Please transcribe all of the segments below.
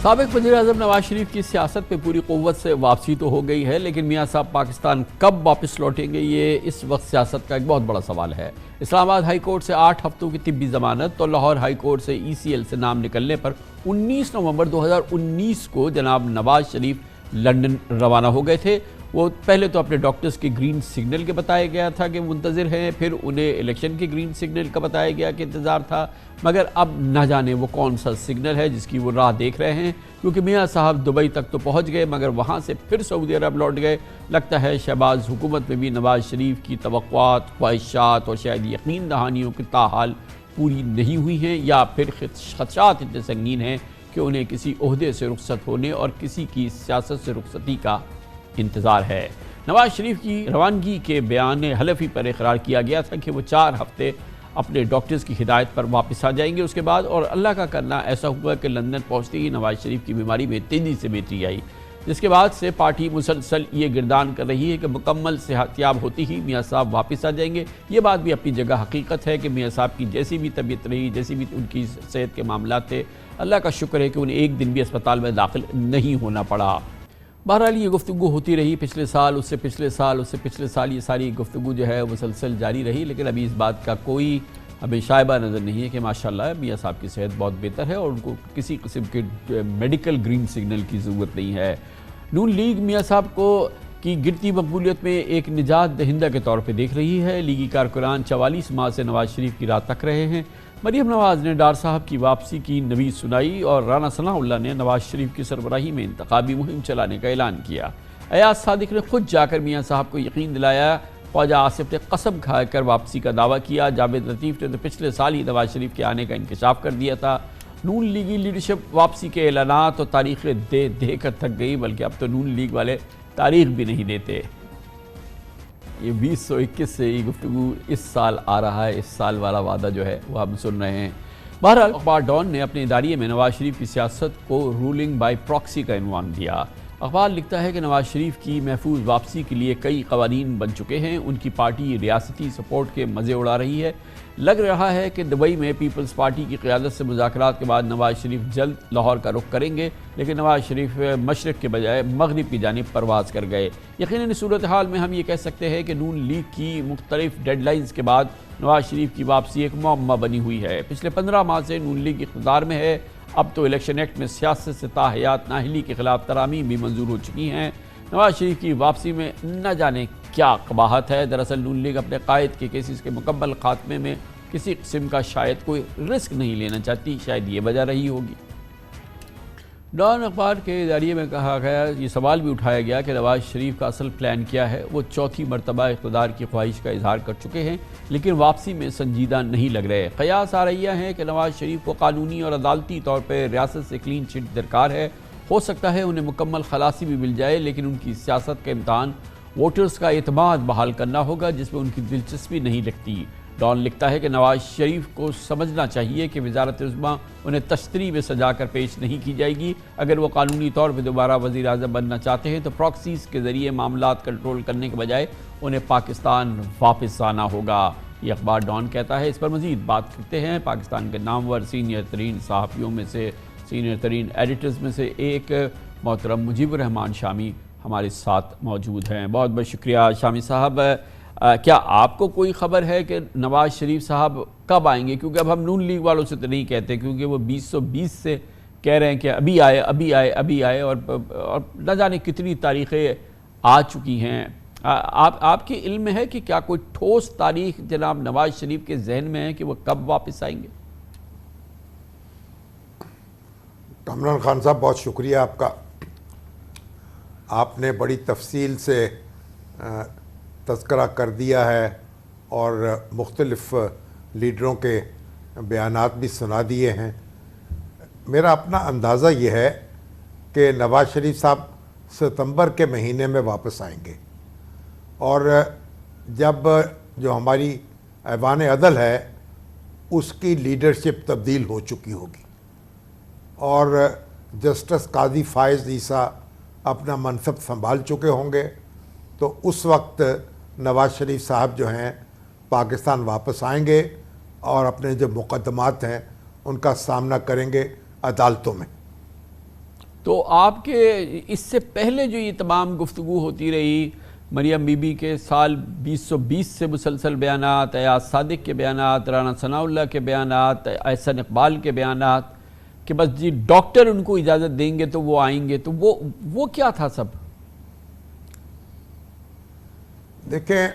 سابق وزیراعظم نواز شریف کی سیاست پہ پوری قوت سے واپسی تو ہو گئی ہے، لیکن میاں صاحب پاکستان کب واپس لوٹیں گے یہ اس وقت سیاست کا ایک بہت بڑا سوال ہے۔ اسلام آباد ہائی کورٹ سے 8 ہفتوں کی طبی ضمانت تو لاہور ہائی کورٹ سے ECL سے نام نکلنے پر 19 نومبر 2019 کو جناب نواز شریف لندن روانہ ہو گئے تھے۔ وہ پہلے تو اپنے ڈاکٹرز کے گرین سگنل کے بتایا گیا تھا کہ منتظر ہیں، پھر انہیں الیکشن کے گرین سگنل کا بتایا گیا کہ انتظار تھا، مگر اب نہ جانے وہ کون سا سگنل ہے جس کی وہ راہ دیکھ رہے ہیں، کیونکہ میاں صاحب دبئی تک تو پہنچ گئے مگر وہاں سے پھر سعودی عرب لوٹ گئے۔ لگتا ہے شہباز حکومت میں بھی نواز شریف کی توقعات، خواہشات اور شاید یقین دہانیوں کی تاحال پوری نہیں ہوئی ہیں، یا پھر خدشات اتنے سنگین ہیں کہ انہیں کسی عہدے سے رخصت ہونے اور کسی کی سیاست سے رخصتی کا انتظار ہے۔ نواز شریف کی روانگی کے بیان حلفی پر اقرار کیا گیا تھا کہ وہ 4 ہفتے اپنے ڈاکٹرز کی ہدایت پر واپس آ جائیں گے اس کے بعد، اور اللہ کا کرنا ایسا ہوا کہ لندن پہنچتے ہی نواز شریف کی بیماری میں تیزی سے بہتری آئی، جس کے بعد سے پارٹی مسلسل یہ گردان کر رہی ہے کہ مکمل صحت یاب ہوتی ہی میاں صاحب واپس آ جائیں گے۔ یہ بات بھی اپنی جگہ حقیقت ہے کہ میاں صاحب کی جیسی بھی طبیعت رہی، جیسی بھی ان کی صحت کے معاملات تھے، اللہ کا شکر ہے کہ انہیں ایک دن بھی اسپتال میں داخل نہیں ہونا پڑا۔ بہرحال یہ گفتگو ہوتی رہی پچھلے سال، اس سے پچھلے سال، اس سے پچھلے سال، یہ ساری گفتگو جو ہے مسلسل جاری رہی، لیکن ابھی اس بات کا کوئی ہمیں شائبہ نظر نہیں ہے کہ ماشاءاللہ میاں صاحب کی صحت بہت بہتر ہے اور ان کو کسی قسم کے میڈیکل گرین سگنل کی ضرورت نہیں ہے۔ نون لیگ میاں صاحب کو کی گرتی مقبولیت میں ایک نجات دہندہ کے طور پہ دیکھ رہی ہے۔ لیگی کارکنان 44 ماہ سے نواز شریف کی راہ تک رہے ہیں۔ مریم نواز نے ڈار صاحب کی واپسی کی نوید سنائی اور رانا ثناء اللہ نے نواز شریف کی سربراہی میں انتخابی مہم چلانے کا اعلان کیا۔ ایاز صادق نے خود جا کر میاں صاحب کو یقین دلایا۔ خواجہ آصف نے قسم کھا کر واپسی کا دعویٰ کیا۔ جاوید لطیف نے تو پچھلے سال ہی نواز شریف کے آنے کا انکشاف کر دیا تھا۔ نون لیگی لیڈرشپ واپسی کے اعلانات اور تاریخیں دے کر تھک گئی، بلکہ اب تو نون لیگ والے تاریخ بھی نہیں دیتے۔ یہ 2021 سے یہ گفتگو اس سال آ رہا ہے، اس سال والا وعدہ جو ہے وہ ہم سن رہے ہیں۔ بہرحال اخبار ڈان نے اپنے اداریے میں نواز شریف کی سیاست کو رولنگ بائی پراکسی کا عنوان دیا۔ اخبار لکھتا ہے کہ نواز شریف کی محفوظ واپسی کے لیے کئی قوانین بن چکے ہیں، ان کی پارٹی ریاستی سپورٹ کے مزے اڑا رہی ہے۔ لگ رہا ہے کہ دبئی میں پیپلز پارٹی کی قیادت سے مذاکرات کے بعد نواز شریف جلد لاہور کا رخ کریں گے، لیکن نواز شریف مشرق کے بجائے مغرب کی جانب پرواز کر گئے۔ یقیناً صورتحال میں ہم یہ کہہ سکتے ہیں کہ نون لیگ کی مختلف ڈیڈ لائنز کے بعد نواز شریف کی واپسی ایک معمہ بنی ہوئی ہے۔ پچھلے 15 ماہ سے نون لیگ اقتدار میں ہے، اب تو الیکشن ایکٹ میں سیاست سے تاحیات نااہلی کے خلاف ترامیم بھی منظور ہو چکی ہیں۔ نواز شریف کی واپسی میں نہ جانے کیا قباحت ہے۔ دراصل نون لیگ اپنے قائد کے کیسز کے مکمل خاتمے میں کسی قسم کا شاید کوئی رسک نہیں لینا چاہتی، شاید یہ وجہ رہی ہوگی۔ ڈان اخبار کے اداریے میں کہا گیا، یہ سوال بھی اٹھایا گیا کہ نواز شریف کا اصل پلان کیا ہے۔ وہ 4تھی مرتبہ اقتدار کی خواہش کا اظہار کر چکے ہیں، لیکن واپسی میں سنجیدہ نہیں لگ رہے۔ قیاس آرائیاں ہیں کہ نواز شریف کو قانونی اور عدالتی طور پہ ریاست سے کلین چٹ درکار ہے۔ ہو سکتا ہے انہیں مکمل خلاصی بھی مل جائے، لیکن ان کی سیاست کا امتحان ووٹرز کا اعتماد بحال کرنا ہوگا، جس میں ان کی دلچسپی نہیں لگتی۔ ڈان لکھتا ہے کہ نواز شریف کو سمجھنا چاہیے کہ وزارت عظمیٰ انہیں تشتری میں سجا کر پیش نہیں کی جائے گی۔ اگر وہ قانونی طور پہ دوبارہ وزیر اعظم بننا چاہتے ہیں تو پراکسیز کے ذریعے معاملات کنٹرول کرنے کے بجائے انہیں پاکستان واپس آنا ہوگا، یہ اخبار ڈان کہتا ہے۔ اس پر مزید بات کرتے ہیں پاکستان کے نامور سینئر ترین صحافیوں میں سے، سینئر ترین ایڈیٹرز میں سے ایک محترم مجیب الرحمان شامی ہمارے ساتھ موجود ہیں۔ بہت بہت شکریہ شامی صاحب۔ کیا آپ کو کوئی خبر ہے کہ نواز شریف صاحب کب آئیں گے؟ کیونکہ اب ہم نون لیگ والوں سے تو نہیں کہتے، کیونکہ وہ 2020 سے کہہ رہے ہیں کہ ابھی آئے ابھی آئے ابھی آئے، اور نہ جانے کتنی تاریخیں آ چکی ہیں۔ آپ کے علم میں ہے کہ کیا کوئی ٹھوس تاریخ جناب نواز شریف کے ذہن میں ہے کہ وہ کب واپس آئیں گے؟ کامران خان صاحب بہت شکریہ آپ کا، آپ نے بڑی تفصیل سے تذکرہ کر دیا ہے اور مختلف لیڈروں کے بیانات بھی سنا دیے ہیں۔ میرا اپنا اندازہ یہ ہے کہ نواز شریف صاحب ستمبر کے مہینے میں واپس آئیں گے، اور جب جو ہماری ایوان عدل ہے اس کی لیڈرشپ تبدیل ہو چکی ہوگی اور جسٹس قاضی فائز عیسیٰ اپنا منصب سنبھال چکے ہوں گے، تو اس وقت نواز شریف صاحب جو ہیں پاکستان واپس آئیں گے اور اپنے جو مقدمات ہیں ان کا سامنا کریں گے عدالتوں میں۔ تو آپ کے اس سے پہلے جو یہ تمام گفتگو ہوتی رہی، مریم بی بی کے سال 2020 سے مسلسل بیانات، ایاز صادق کے بیانات، رانا ثناء اللہ کے بیانات، احسن اقبال کے بیانات کہ بس جی ڈاکٹر ان کو اجازت دیں گے تو وہ آئیں گے، تو وہ کیا تھا سب؟ دیکھیں،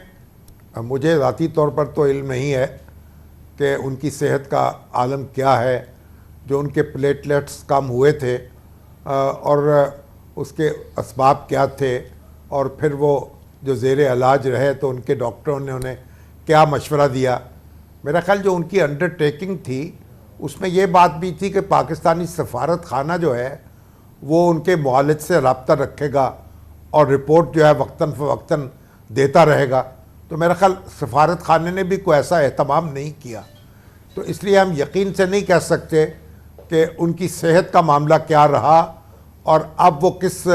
مجھے ذاتی طور پر تو علم نہیں ہے کہ ان کی صحت کا عالم کیا ہے، جو ان کے پلیٹلیٹس کم ہوئے تھے اور اس کے اسباب کیا تھے، اور پھر وہ جو زیر علاج رہے تو ان کے ڈاکٹروں نے انہیں کیا مشورہ دیا۔ میرا خیال جو ان کی انڈرٹیکنگ تھی اس میں یہ بات بھی تھی کہ پاکستانی سفارت خانہ جو ہے وہ ان کے معالج سے رابطہ رکھے گا اور رپورٹ جو ہے وقتاً فوقتاً دیتا رہے گا۔ تو میرا خیال سفارت خانے نے بھی کوئی ایسا اہتمام نہیں کیا، تو اس لیے ہم یقین سے نہیں کہہ سکتے کہ ان کی صحت کا معاملہ کیا رہا اور اب وہ کس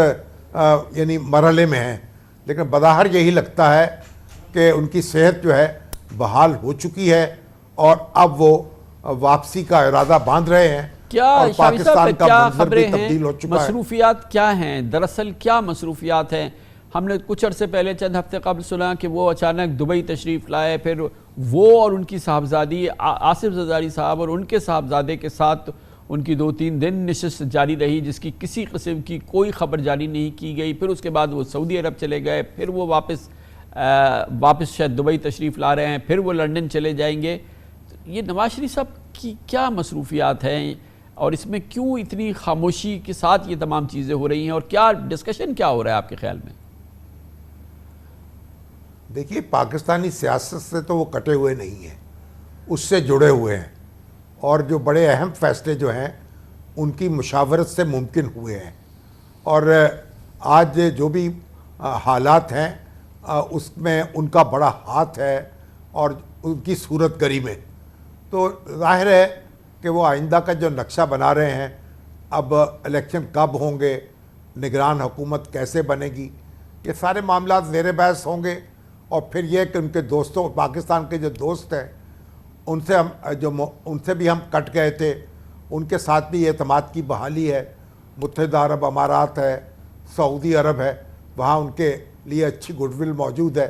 یعنی مرحلے میں ہیں، لیکن بظاہر یہی لگتا ہے کہ ان کی صحت جو ہے بحال ہو چکی ہے اور اب وہ واپسی کا ارادہ باندھ رہے ہیں۔ کیا اور شامی صاحب پاکستان کا کیا منظر بھی خبریں تبدیل ہو ہیں، چکا ہے۔ مصروفیات کیا ہیں؟ دراصل کیا مصروفیات ہیں؟ ہم نے کچھ عرصے پہلے چند ہفتے قبل سنا کہ وہ اچانک دبئی تشریف لائے، پھر وہ اور ان کی صاحبزادی آصف زرداری صاحب اور ان کے صاحبزادے کے ساتھ ان کی 2-3 دن نشست جاری رہی، جس کی کسی قسم کی کوئی خبر جاری نہیں کی گئی۔ پھر اس کے بعد وہ سعودی عرب چلے گئے، پھر وہ واپس شاید دبئی تشریف لا رہے ہیں، پھر وہ لنڈن چلے جائیں گے۔ یہ نواز شریف صاحب کی کیا مصروفیات ہیں اور اس میں کیوں اتنی خاموشی کے ساتھ یہ تمام چیزیں ہو رہی ہیں، اور کیا ڈسکشن کیا ہو رہا ہے آپ کے خیال میں؟ دیکھیے، پاکستانی سیاست سے تو وہ کٹے ہوئے نہیں ہیں، اس سے جڑے ہوئے ہیں، اور جو بڑے اہم فیصلے جو ہیں ان کی مشاورت سے ممکن ہوئے ہیں، اور آج جو بھی حالات ہیں اس میں ان کا بڑا ہاتھ ہے اور ان کی صورت گری میں۔ تو ظاہر ہے کہ وہ آئندہ کا جو نقشہ بنا رہے ہیں، اب الیکشن کب ہوں گے، نگران حکومت کیسے بنے گی، یہ سارے معاملات زیر بحث ہوں گے۔ اور پھر یہ کہ ان کے دوستوں، پاکستان کے جو دوست ہیں ان سے بھی ہم کٹ گئے تھے، ان کے ساتھ بھی اعتماد کی بحالی ہے۔ متحدہ عرب امارات ہے، سعودی عرب ہے، وہاں ان کے لیے اچھی گڈ ول موجود ہے۔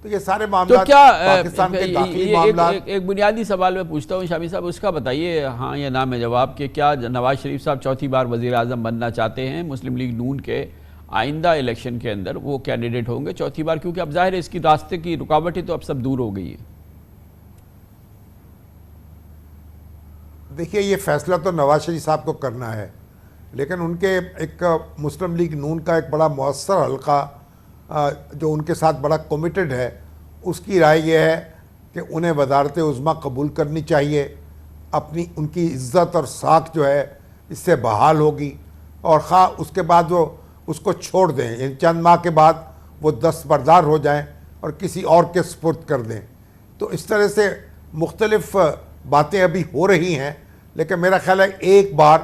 تو یہ سارے معاملات پاکستان کے داخلی معاملات۔ ایک بنیادی سوال میں پوچھتا ہوں شامی صاحب، اس کا بتائیے ہاں یا نہ میں جواب، کہ کیا نواز شریف صاحب چوتھی بار وزیر اعظم بننا چاہتے ہیں؟ مسلم لیگ نون کے آئندہ الیکشن کے اندر وہ کینڈیڈیٹ ہوں گے چوتھی بار، کیونکہ اب ظاہر ہے اس کی راستے کی رکاوٹیں تو اب سب دور ہو گئی ہیں۔ دیکھیے، یہ فیصلہ تو نواز شریف صاحب کو کرنا ہے، لیکن ان کے ایک مسلم لیگ نون کا ایک بڑا مؤثر حلقہ جو ان کے ساتھ بڑا کمیٹڈ ہے، اس کی رائے یہ ہے کہ انہیں وزارت عظمیٰ قبول کرنی چاہیے۔ ان کی عزت اور ساکھ جو ہے اس سے بحال ہوگی، اور خواہ اس کے بعد وہ اس کو چھوڑ دیں، یعنی چند ماہ کے بعد وہ دستبردار ہو جائیں اور کسی اور کے سپرد کر دیں۔ تو اس طرح سے مختلف باتیں ابھی ہو رہی ہیں، لیکن میرا خیال ہے ایک بار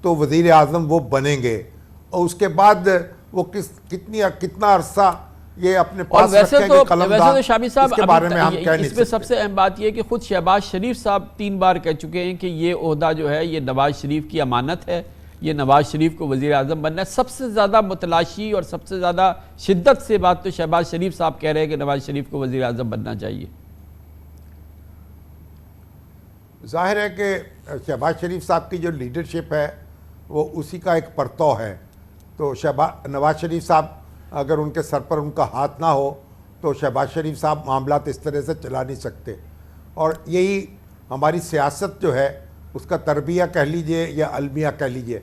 تو وزیر اعظم وہ بنیں گے، اور اس کے بعد وہ کتنا عرصہ یہ اپنے اور پاس ویسے رکھیں تو گے قلمدان، شامی صاحب اس کے بارے میں ہم کہہ نہیں اس میں سکتے۔ سب سے اہم بات یہ کہ خود شہباز شریف صاحب 3 بار کہہ چکے ہیں کہ یہ عہدہ جو ہے یہ نواز شریف کی امانت ہے، یہ نواز شریف کو وزیر اعظم بننا ہے۔ سب سے زیادہ متلاشی اور سب سے زیادہ شدت سے بات تو شہباز شریف صاحب کہہ رہے ہیں کہ نواز شریف کو وزیر اعظم بننا چاہیے۔ ظاہر ہے کہ شہباز شریف صاحب کی جو لیڈرشپ ہے وہ اسی کا ایک پرتو ہے، تو نواز شریف صاحب اگر ان کے سر پر ان کا ہاتھ نہ ہو تو شہباز شریف صاحب معاملات اس طرح سے چلا نہیں سکتے۔ اور یہی ہماری سیاست جو ہے اس کا تربیہ کہہ لیجئے یا المیہ کہہ لیجئے،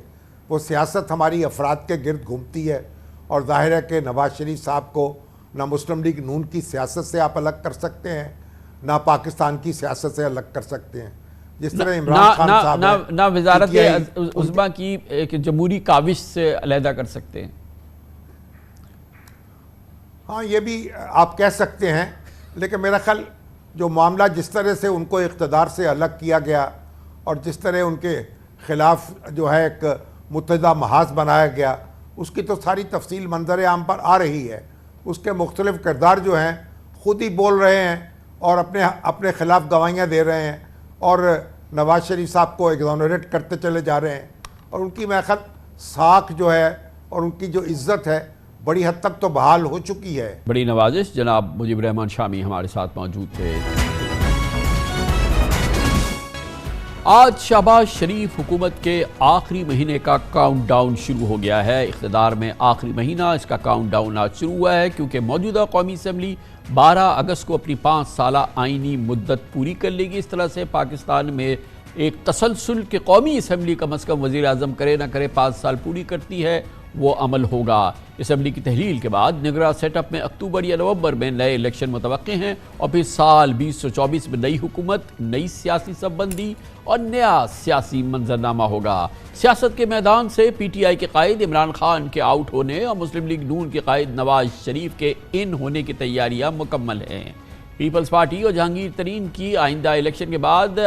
وہ سیاست ہماری افراد کے گرد گھومتی ہے، اور ظاہر ہے کہ نواز شریف صاحب کو نہ مسلم لیگ نون کی سیاست سے آپ الگ کر سکتے ہیں، نہ پاکستان کی سیاست سے الگ کر سکتے ہیں، جس طرح عمران خان صاحب ہیں نہ وزارت عظمیٰ کی ایک جمہوری کاوش سے علیحدہ کر سکتے ہیں۔ ہاں، یہ بھی آپ کہہ سکتے ہیں، لیکن میرا خیال جو معاملہ جس طرح سے ان کو اقتدار سے الگ کیا گیا اور جس طرح ان کے خلاف جو ہے ایک متحدہ محاذ بنایا گیا، اس کی تو ساری تفصیل منظر عام پر آ رہی ہے۔ اس کے مختلف کردار جو ہیں خود ہی بول رہے ہیں اور اپنے خلاف گواہیاں دے رہے ہیں، اور نواز شریف صاحب کو ایگزونریٹ کرتے چلے جا رہے ہیں، اور ان کی میں خیال ساکھ جو ہے اور ان کی جو عزت ہے بڑی حد تک تو بحال ہو چکی ہے۔ بڑی نوازش، جناب مجیب الرحمان شامی ہمارے ساتھ موجود تھے۔ آج شہباز شریف حکومت کے آخری مہینے کا کاؤنٹ ڈاؤن شروع ہو گیا ہے۔ اقتدار میں آخری مہینہ، اس کا کاؤنٹ ڈاؤن آج شروع ہوا ہے کیونکہ موجودہ قومی اسمبلی 12 اگست کو اپنی 5 سالہ آئینی مدت پوری کر لے گی۔ اس طرح سے پاکستان میں ایک تسلسل کہ قومی اسمبلی کم از کم وزیر اعظم کرے نہ کرے 5 سال پوری کرتی ہے، وہ عمل ہوگا۔ اسمبلی کی تحلیل کے بعد نگراں سیٹ اپ میں اکتوبر یا نومبر میں نئے الیکشن متوقع ہیں اور پھر سال 2024 میں نئی حکومت، نئی سیاسی صف بندی اور نیا سیاسی منظرنامہ ہوگا۔ سیاست کے میدان سے پی ٹی آئی کے قائد عمران خان کے آؤٹ ہونے اور مسلم لیگ نون کے قائد نواز شریف کے ان ہونے کی تیاریاں مکمل ہیں۔ پیپلز پارٹی اور جہانگیر ترین کی آئندہ الیکشن کے بعد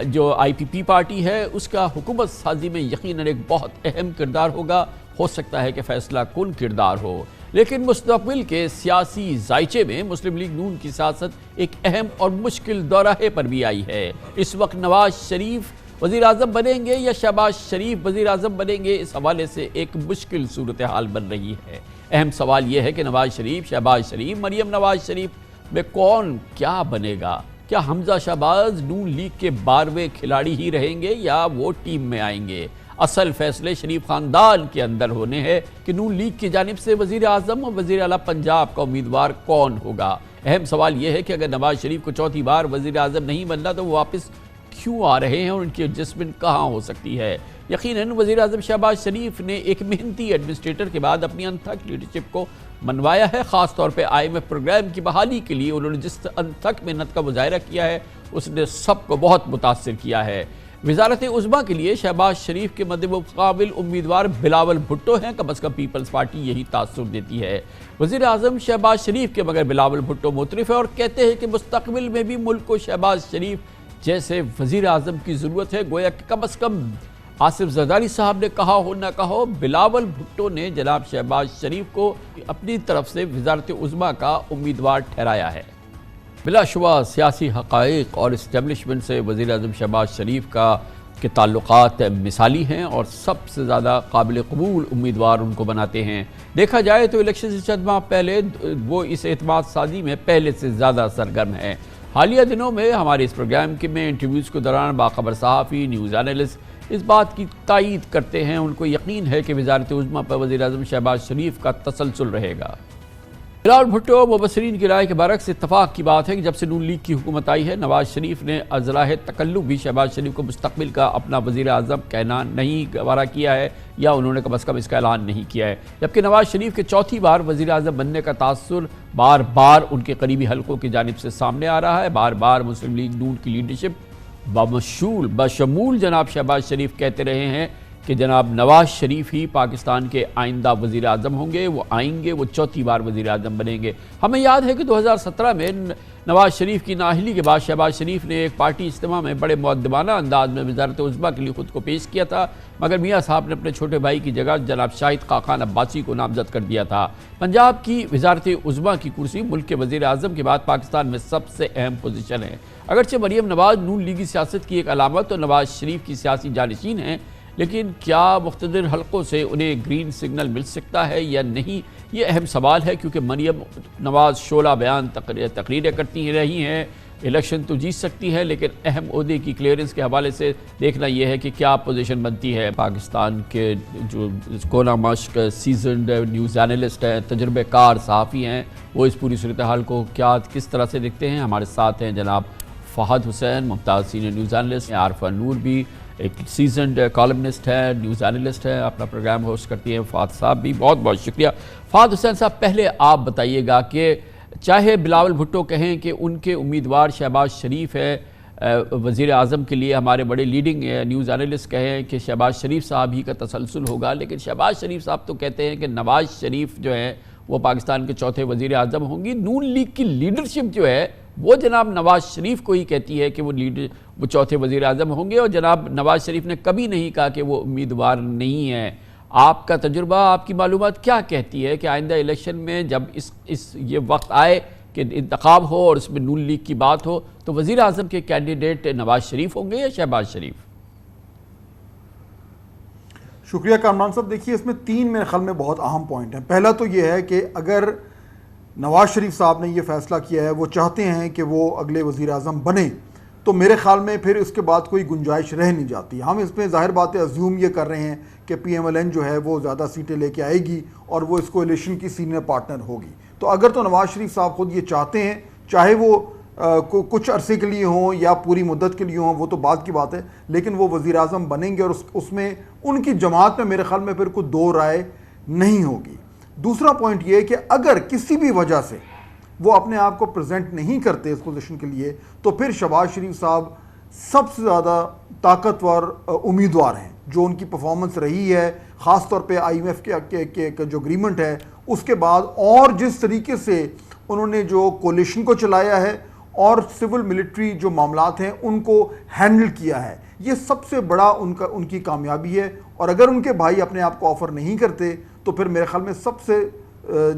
جو آئی پی پی پارٹی ہے اس کا حکومت سازی میں یقیناً ایک بہت اہم کردار ہوگا، ہو سکتا ہے کہ فیصلہ کن کردار ہو، لیکن مستقبل کے سیاسی ذائچے میں مسلم لیگ نون کی سیاست ایک اہم اور مشکل دوراہے پر بھی آئی ہے۔ اس وقت نواز شریف وزیر اعظم بنیں گے یا شہباز شریف وزیر اعظم بنیں گے، اس حوالے سے ایک مشکل صورتحال بن رہی ہے۔ اہم سوال یہ ہے کہ نواز شریف، شہباز شریف، مریم نواز شریف میں کون کیا بنے گا؟ کیا حمزہ شہباز نون لیگ کے 12ویں کھلاڑی ہی رہیں گے یا وہ ٹیم میں آئیں گے؟ اصل فیصلے شریف خاندان کے اندر ہونے ہیں کہ نون لیگ کی جانب سے وزیر اعظم اور وزیر اعلیٰ پنجاب کا امیدوار کون ہوگا۔ اہم سوال یہ ہے کہ اگر نواز شریف کو چوتھی بار وزیر اعظم نہیں بننا تو وہ واپس کیوں آ رہے ہیں اور ان کی ایڈجسٹمنٹ کہاں ہو سکتی ہے؟ یقیناً وزیر اعظم شہباز شریف نے ایک محنتی ایڈمنسٹریٹر کے بعد اپنی انتھک لیڈرشپ کو منوایا ہے۔ خاص طور پہ آئی ایم ایف پروگرام کی بحالی کے لیے انہوں نے جس انتھک محنت کا مظاہرہ کیا ہے اس نے سب کو بہت متاثر کیا ہے۔ وزارت عظمیٰ کے لیے شہباز شریف کے مد مقابل امیدوار بلاول بھٹو ہیں، کم از کم پیپلز پارٹی یہی تاثر دیتی ہے۔ وزیر اعظم شہباز شریف کے مگر بلاول بھٹو مترف ہے اور کہتے ہیں کہ مستقبل میں بھی ملک کو شہباز شریف جیسے وزیر اعظم کی ضرورت ہے۔ گویا کہ کم از کم آصف زرداری صاحب نے کہا ہو نہ کہو، بلاول بھٹو نے جناب شہباز شریف کو اپنی طرف سے وزارت عظمیٰ کا امیدوار ٹھہرایا ہے۔ بلا شبہ سیاسی حقائق اور اسٹیبلشمنٹ سے وزیر اعظم شہباز شریف کے تعلقات مثالی ہیں اور سب سے زیادہ قابل قبول امیدوار ان کو بناتے ہیں۔ دیکھا جائے تو الیکشن سے چند ماہ پہلے وہ اس اعتماد سازی میں پہلے سے زیادہ سرگرم ہیں۔ حالیہ دنوں میں ہمارے اس پروگرام میں انٹرویوز کے دوران باخبر صحافی، نیوز اینالسٹ اس بات کی تائید کرتے ہیں، ان کو یقین ہے کہ وزارت عظمیٰ پر وزیر اعظم شہباز شریف کا تسلسل رہے گا۔ بلاول بھٹو مبصرین کی رائے کے برعکس اتفاق کی بات ہے کہ جب سے نون لیگ کی حکومت آئی ہے نواز شریف نے ازراہ تکلف بھی شہباز شریف کو مستقبل کا اپنا وزیر اعظم کہنا نہیں گوارا کیا ہے یا انہوں نے کم از کم اس کا اعلان نہیں کیا ہے، جبکہ نواز شریف کے چوتھی بار وزیر اعظم بننے کا تاثر بار بار ان کے قریبی حلقوں کی جانب سے سامنے آ رہا ہے۔ بار بار مسلم لیگ نون کی لیڈرشپ بشمول جناب شہباز شریف کہتے رہے ہیں کہ جناب نواز شریف ہی پاکستان کے آئندہ وزیر اعظم ہوں گے، وہ آئیں گے، وہ چوتھی بار وزیر اعظم بنیں گے۔ ہمیں یاد ہے کہ 2017 میں نواز شریف کی نااہلی کے بعد شہباز شریف نے ایک پارٹی اجتماع میں بڑے مؤدبانہ انداز میں وزارت عظمیٰ کے لیے خود کو پیش کیا تھا، مگر میاں صاحب نے اپنے چھوٹے بھائی کی جگہ جناب شاہد خاقان عباسی کو نامزد کر دیا تھا۔ پنجاب کی وزارت عظمیٰ کی کرسی ملک کے وزیر اعظم کے بعد پاکستان میں سب سے اہم پوزیشن ہے۔ اگرچہ مریم نواز نون لیگی سیاست کی ایک علامت اور نواز شریف کی سیاسی جانشین ہیں، لیکن کیا مقتدر حلقوں سے انہیں گرین سگنل مل سکتا ہے یا نہیں، یہ اہم سوال ہے، کیونکہ مریم نواز شعلہ بیان تقریریں کرتی رہی ہیں، الیکشن تو جیت سکتی ہے لیکن اہم عہدے کی کلیئرنس کے حوالے سے دیکھنا یہ ہے کہ کیا پوزیشن بنتی ہے۔ پاکستان کے جو کونا مشق سیزنڈ نیوز اینالسٹ ہیں، تجربہ کار صحافی ہیں، وہ اس پوری صورتحال کو کس طرح سے دیکھتے ہیں۔ ہمارے ساتھ ہیں جناب فہد حسین، ممتاز سینئر نیوز اینالسٹ، عارفہ نور بھی ایک سیزنڈ کالمنسٹ ہے، نیوز اینالسٹ ہے، اپنا پروگرام ہوسٹ کرتی ہیں۔ فہد صاحب بھی بہت بہت شکریہ۔ فہد حسین صاحب، پہلے آپ بتائیے گا کہ چاہے بلاول بھٹو کہیں کہ ان کے امیدوار شہباز شریف ہے وزیر اعظم کے لیے، ہمارے بڑے لیڈنگ نیوز اینالسٹ کہیں کہ شہباز شریف صاحب ہی کا تسلسل ہوگا، لیکن شہباز شریف صاحب تو کہتے ہیں کہ نواز شریف جو ہیں وہ پاکستان کے چوتھے وزیر اعظم ہوں گی۔ نون لیگ کی لیڈرشپ جو ہے وہ جناب نواز شریف کو ہی کہتی ہے کہ وہ چوتھے وزیر اعظم ہوں گے، اور جناب نواز شریف نے کبھی نہیں کہا کہ وہ امیدوار نہیں ہیں۔ آپ کا تجربہ، آپ کی معلومات کیا کہتی ہے کہ آئندہ الیکشن میں جب یہ وقت آئے کہ انتخاب ہو اور اس میں نون لیگ کی بات ہو تو وزیر اعظم کے کینڈیڈیٹ نواز شریف ہوں گے یا شہباز شریف؟ شکریہ کامران صاحب. دیکھیے اس میں 3 میرے خیال میں بہت اہم پوائنٹ ہیں. پہلا تو یہ ہے کہ اگر نواز شریف صاحب نے یہ فیصلہ کیا ہے، وہ چاہتے ہیں کہ وہ اگلے وزیر اعظم بنے، تو میرے خیال میں پھر اس کے بعد کوئی گنجائش رہ نہیں جاتی. ہم اس میں ظاہر بات ہے ازیوم یہ کر رہے ہیں کہ پی ایم ایل این جو ہے وہ زیادہ سیٹیں لے کے آئے گی اور وہ اس کولیشن کی سینئر پارٹنر ہوگی. تو اگر تو نواز شریف صاحب خود یہ چاہتے ہیں، چاہے وہ کچھ عرصے کے لیے ہوں یا پوری مدت کے لیے ہوں، وہ تو بعد کی بات ہے، لیکن وہ وزیر اعظم بنیں گے اور اس میں ان کی جماعت میں میرے خیال میں پھر کوئی دو رائے نہیں ہوگی. دوسرا پوائنٹ یہ ہے کہ اگر کسی بھی وجہ سے وہ اپنے آپ کو پریزنٹ نہیں کرتے اس پوزیشن کے لیے، تو پھر شہباز شریف صاحب سب سے زیادہ طاقتور امیدوار ہیں. جو ان کی پرفارمنس رہی ہے، خاص طور پہ آئی ایم ایف کے جو اگریمنٹ ہے اس کے بعد، اور جس طریقے سے انہوں نے جو کولیشن کو چلایا ہے اور سول ملٹری جو معاملات ہیں ان کو ہینڈل کیا ہے، یہ سب سے بڑا ان کی کامیابی ہے. اور اگر ان کے بھائی اپنے آپ کو آفر نہیں کرتے تو پھر میرے خیال میں سب سے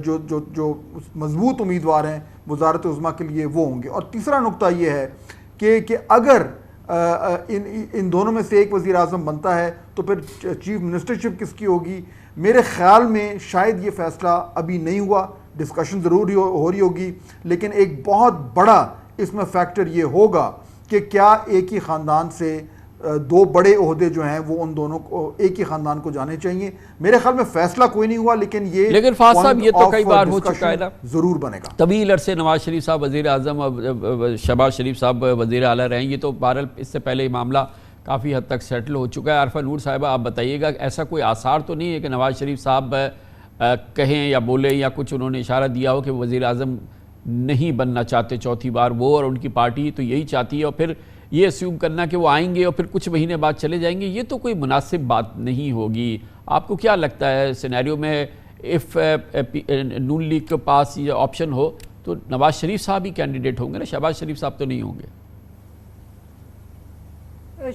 جو مضبوط امیدوار ہیں وزارت عظمیٰ کے لیے وہ ہوں گے. اور تیسرا نقطہ یہ ہے کہ اگر ان دونوں میں سے ایک وزیر اعظم بنتا ہے تو پھر چیف منسٹرشپ کس کی ہوگی. میرے خیال میں شاید یہ فیصلہ ابھی نہیں ہوا، ڈسکشن ضرور ہو رہی ہوگی، لیکن ایک بہت بڑا اس میں فیکٹر یہ ہوگا کہ کیا ایک ہی خاندان سے 2 بڑے عہدے جو ہیں وہ ان دونوں کو ایک ہی خاندان کو جانے چاہیے. میرے خیال میں فیصلہ کوئی نہیں ہوا، لیکن فاض صاحب یہ تو کئی بار ہو چکا ہے نا، ضرور بنے گا. طویل عرصے نواز شریف صاحب وزیر اعظم اور شہباز شریف صاحب وزیر اعلیٰ رہے ہیں. یہ تو بہرحال اس سے پہلے یہ معاملہ کافی حد تک سیٹل ہو چکا ہے. عارفہ نور صاحبہ آپ بتائیے گا، ایسا کوئی آثار تو نہیں ہے کہ نواز شریف صاحب کہیں یا بولے یا کچھ انہوں نے اشارہ دیا ہو کہ وزیر اعظم نہیں بننا چاہتے چوتھی بار، وہ اور ان کی پارٹی تو یہی چاہتی ہے، اور پھر یہ اسیوم کرنا کہ وہ آئیں گے اور پھر کچھ مہینے بعد چلے جائیں گے، یہ تو کوئی مناسب بات نہیں ہوگی. آپ کو کیا لگتا ہے سینیریو میں اف نون لیگ کے پاس یہ آپشن ہو تو نواز شریف صاحب ہی کینڈیڈیٹ ہوں گے نا، شہباز شریف صاحب تو نہیں ہوں گے؟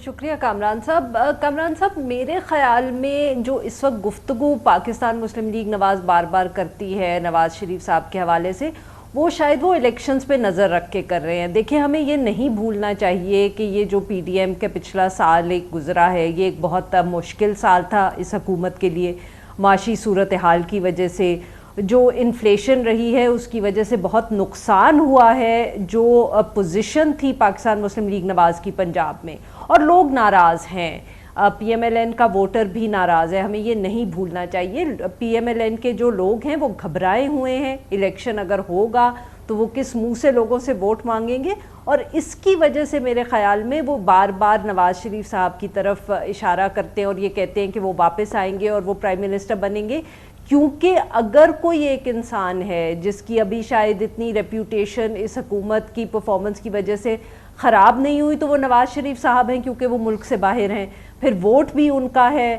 شکریہ کامران صاحب. کامران صاحب میرے خیال میں جو اس وقت گفتگو پاکستان مسلم لیگ نواز بار بار کرتی ہے نواز شریف صاحب کے حوالے سے، وہ شاید وہ الیکشنز پہ نظر رکھ کے کر رہے ہیں. دیکھیں ہمیں یہ نہیں بھولنا چاہیے کہ یہ جو پی ڈی ایم کا پچھلا سال ایک گزرا ہے، یہ ایک بہت مشکل سال تھا اس حکومت کے لیے. معاشی صورتحال کی وجہ سے جو انفلیشن رہی ہے اس کی وجہ سے بہت نقصان ہوا ہے. جو پوزیشن تھی پاکستان مسلم لیگ نواز کی پنجاب میں، اور لوگ ناراض ہیں، پی ایم ایل این کا ووٹر بھی ناراض ہے. ہمیں یہ نہیں بھولنا چاہیے. پی ایم ایل این کے جو لوگ ہیں وہ گھبرائے ہوئے ہیں. الیکشن اگر ہوگا تو وہ کس منہ سے لوگوں سے ووٹ مانگیں گے، اور اس کی وجہ سے میرے خیال میں وہ بار بار نواز شریف صاحب کی طرف اشارہ کرتے ہیں اور یہ کہتے ہیں کہ وہ واپس آئیں گے اور وہ پرائم منسٹر بنیں گے. کیونکہ اگر کوئی ایک انسان ہے جس کی ابھی شاید اتنی ریپیوٹیشن اس حکومت کی پرفارمنس کی وجہ سے خراب نہیں ہوئی تو وہ نواز شریف صاحب ہیں، کیونکہ وہ ملک سے باہر ہیں، پھر ووٹ بھی ان کا ہے،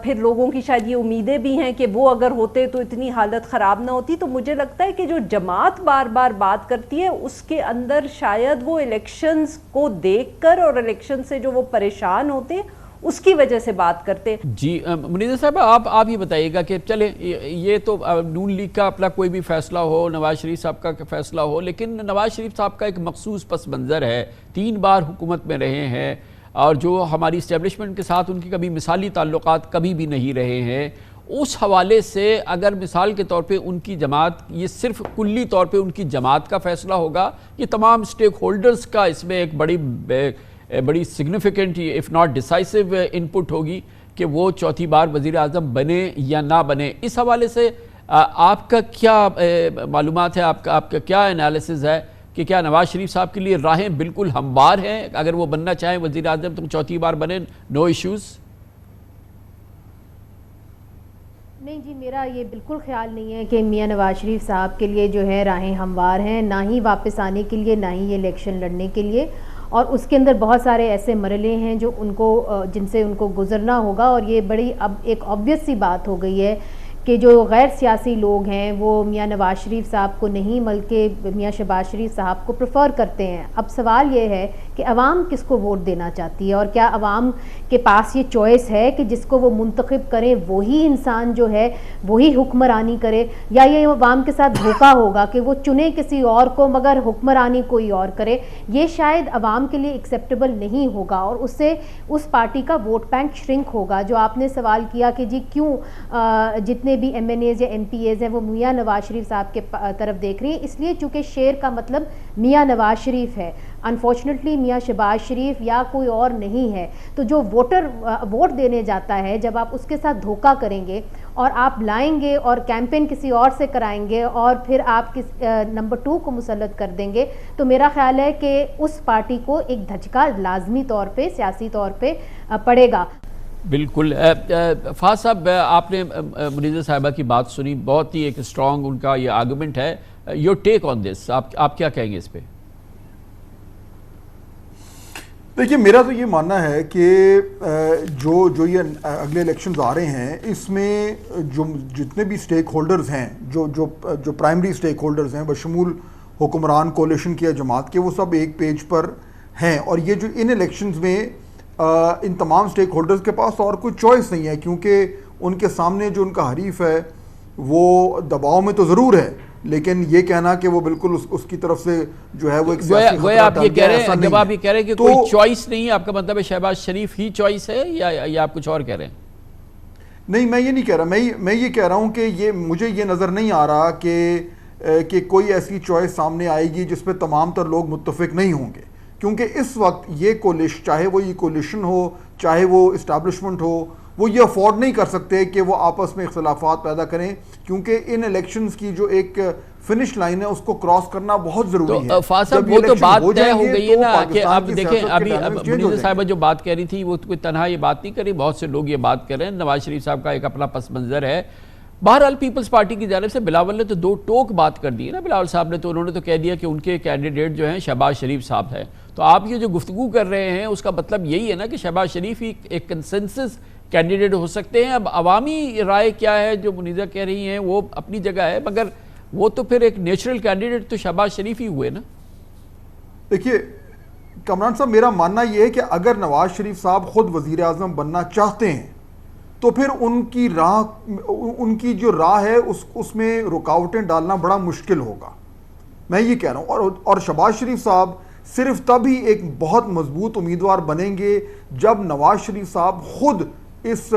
پھر لوگوں کی شاید یہ امیدیں بھی ہیں کہ وہ اگر ہوتے تو اتنی حالت خراب نہ ہوتی. تو مجھے لگتا ہے کہ جو جماعت بار بار بات کرتی ہے اس کے اندر شاید وہ الیکشنز کو دیکھ کر اور الیکشن سے جو وہ پریشان ہوتے ہیں اس کی وجہ سے بات کرتے. جی منیزہ صاحب آپ یہ بتائیے گا کہ چلیں یہ تو نون لیگ کا اپنا کوئی بھی فیصلہ ہو، نواز شریف صاحب کا فیصلہ ہو، لیکن نواز شریف صاحب کا ایک مخصوص پس منظر ہے، 3 بار حکومت میں رہے ہیں اور جو ہماری اسٹیبلشمنٹ کے ساتھ ان کی کبھی مثالی تعلقات کبھی بھی نہیں رہے ہیں. اس حوالے سے اگر مثال کے طور پہ ان کی جماعت، یہ صرف کلی طور پہ ان کی جماعت کا فیصلہ ہوگا، یہ تمام اسٹیک ہولڈرز کا اس میں ایک بڑی سگنیفیکنٹ اف ناٹ ڈیسائسو انپٹ ہوگی کہ وہ چوتھی بار وزیر اعظم بنے یا نہ بنے. اس حوالے سے آپ کا کیا معلومات ہے، آپ کا کیا انالیسز ہے کہ کیا نواز شریف صاحب کے لیے راہیں بالکل ہموار ہیں؟ اگر وہ بننا چاہیں وزیر اعظم تو چوتھی بار بنے، نو ایشوز؟ نہیں جی، میرا یہ بالکل خیال نہیں ہے کہ میاں نواز شریف صاحب کے لیے جو ہے راہیں ہموار ہیں، نہ ہی واپس آنے کے لیے، نہ ہی یہ الیکشن لڑنے کے لیے. اور اس کے اندر بہت سارے ایسے مرحلے ہیں جو جن سے ان کو گزرنا ہوگا. اور یہ بڑی اب ایک آبویس سی بات ہو گئی ہے کہ جو غیر سیاسی لوگ ہیں وہ میاں نواز شریف صاحب کو نہیں بلکہ میاں شہباز شریف صاحب کو پریفر کرتے ہیں۔ اب سوال یہ ہے کہ عوام کس کو ووٹ دینا چاہتی ہے، اور کیا عوام کے پاس یہ چوائس ہے کہ جس کو وہ منتخب کریں وہی انسان جو ہے وہی حکمرانی کرے، یا یہ عوام کے ساتھ دھوکہ ہوگا کہ وہ چنے کسی اور کو مگر حکمرانی کوئی اور کرے۔ یہ شاید عوام کے لیے ایکسیپٹیبل نہیں ہوگا، اور اس سے اس پارٹی کا ووٹ بینک شرنک ہوگا۔ جو آپ نے سوال کیا کہ جی کیوں جتنے بھی ایم این ایز یا ایم پی ایز ہیں وہ میاں نواز شریف صاحب کے طرف دیکھ رہی ہیں، اس لیے چونکہ شیر کا مطلب میاں نواز شریف ہے، انفارچونیٹلی میاں شہباز شریف یا کوئی اور نہیں ہے۔ تو جو ووٹر ووٹ دینے جاتا ہے، جب آپ اس کے ساتھ دھوکہ کریں گے اور آپ لائیں گے اور کیمپین کسی اور سے کرائیں گے اور پھر آپ نمبر 2 کو مسلط کر دیں گے، تو میرا خیال ہے کہ اس پارٹی کو ایک دھچکا لازمی طور پہ سیاسی طور پہ پڑے گا۔ بالکل۔ فہد صاحب، آپ نے منیزہ صاحبہ کی بات سنی، بہت ہی ایک اسٹرانگ ان کا یہ آرگومنٹ ہے۔ یور ٹیک آن دس، آپ کیا کہیں گے اس پہ؟ دیکھیے، میرا تو یہ ماننا ہے کہ جو یہ اگلے الیکشنز آ رہے ہیں، اس میں جو جتنے بھی سٹیک ہولڈرز ہیں، جو پرائمری سٹیک ہولڈرز ہیں بشمول حکمران کولیشن کی جماعت کے، وہ سب ایک پیج پر ہیں، اور یہ جو ان الیکشنز میں ان تمام سٹیک ہولڈرز کے پاس اور کوئی چوائس نہیں ہے، کیونکہ ان کے سامنے جو ان کا حریف ہے وہ دباؤ میں تو ضرور ہے، لیکن یہ کہنا کہ وہ بالکل اس کی طرف سے جو ہے وہ ایک سیاسی خطرہ آپ یہ کہہ رہے ہیں، جب آپ یہ کہہ رہے ہیں کہ کوئی چوائس نہیں ہے، آپ کا مطلب ہے شہباز شریف ہی چوائس ہے یا آپ کچھ اور کہہ رہے ہیں؟ نہیں، میں یہ نہیں کہہ رہا، میں یہ کہہ رہا ہوں کہ مجھے یہ نظر نہیں آ رہا کہ کوئی ایسی چوائس سامنے آئے گی جس پہ تمام تر لوگ متفق نہیں ہوں گے، کیونکہ اس وقت یہ کولیشن، چاہے وہ یہ کولیشن ہو چاہے وہ اسٹیبلشمنٹ ہو، وہ یہ افورڈ نہیں کر سکتے کہ وہ آپس میں اختلافات پیدا کریں، کیونکہ ان الیکشنز کی جو ایک فنش لائن ہے اس کو کراس کرنا بہت ضروری ہے۔ تو فاصل وہ تو بات طے ہو گئی ہے نا کہ اب دیکھیں، ابھی منیزہ صاحبہ جو بات کہہ رہی تھی وہ کوئی تنہا یہ بات نہیں کر رہی، بہت سے لوگ یہ بات کر رہے ہیں، نواز شریف صاحب کا ایک اپنا پس منظر ہے۔ بہرحال پیپلز پارٹی کی جانب سے بلاول نے تو 2 ٹوک بات کر دی ہے نا، بلاول صاحب نے تو انہوں نے تو کہہ دیا کہ ان کے کینڈیڈیٹ جو ہیں شہباز شریف صاحب ہیں۔ تو آپ یہ جو گفتگو کر رہے ہیں اس کا مطلب یہی ہے نا کہ شہباز شریف ہی ایک کنسنسس کینڈیڈیٹ ہو سکتے ہیں۔ اب عوامی رائے کیا ہے جو منیزہ کہہ رہی ہیں وہ اپنی جگہ ہے، مگر وہ تو پھر ایک نیچرل کینڈیڈیٹ تو شہباز شریف ہی ہوئے نا۔ دیکھیے کامران صاحب، میرا ماننا یہ ہے کہ اگر نواز شریف صاحب خود وزیر اعظم بننا چاہتے ہیں تو پھر ان کی جو راہ ہے اس میں رکاوٹیں ڈالنا بڑا مشکل ہوگا، میں یہ کہہ رہا ہوں۔ اور شہباز شریف صاحب صرف تب ہی ایک بہت مضبوط امیدوار بنیں گے جب نواز شریف صاحب خود اس